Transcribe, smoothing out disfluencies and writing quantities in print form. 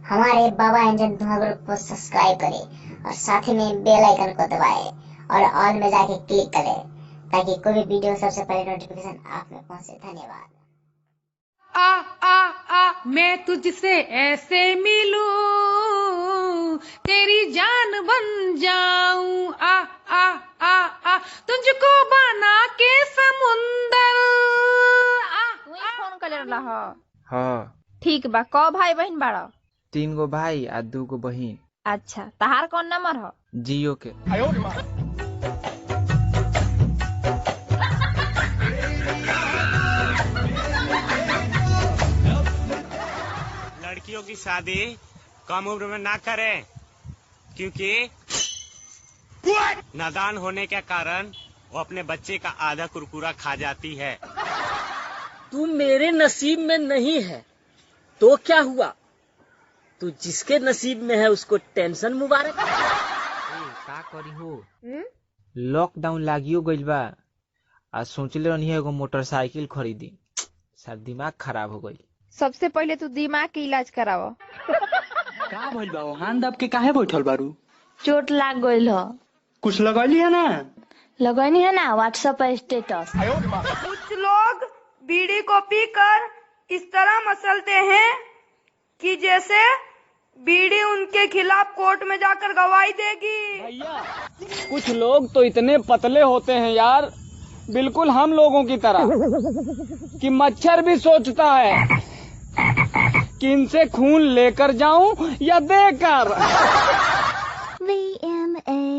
हमारे बाबा एंजन धुआं ग्रुप को सब्सक्राइब करें और साथ ही में बेल आइकन को दबाएं और ऑल में जाके क्लिक करें ताकि कोई भी वीडियो सबसे पहले नोटिफिकेशन आप में पहुंचे। धन्यवाद। मैं तुझसे ऐसे मिलूं तेरी जान बन जाऊं। तुझको बना के समुंदर। फोन कर रहा। हाँ ठीक बा। कौ भाई बहन बाड़ा? 3 गो भाई आ 2 गो बहिन। अच्छा, तहार कौन नंबर हो? जियो के। लड़कियों की शादी कम उम्र में ना करें क्योंकि नादान होने के कारण वो अपने बच्चे का आधा कुरकुरा खा जाती है। तू मेरे नसीब में नहीं है तो क्या हुआ, तू जिसके नसीब में है उसको टेंशन मुबारक। का करी हो, लॉकडाउन लागियो गइल बा आ सोचले रहनी एगो मोटरसाइकिल खरीदी, सर दिमाग खराब हो गई। सबसे पहले तू दिमाग के इलाज कराव। का भइल बा? हाथ दब के काहे बैठल बारू? चोट लाग गइल ह। कुछ लगैली है ना? लगैनी है ना व्हाट्सएप पर स्टेटस। कुछ लोग बीड़ी को पीकर इस तरह मसलते हैं कि जैसे बीड़ी उनके खिलाफ कोर्ट में जाकर गवाही देगी। भैया कुछ लोग तो इतने पतले होते हैं यार, बिल्कुल हम लोगों की तरह, कि मच्छर भी सोचता है कि इनसे खून लेकर जाऊं या देकर। VMA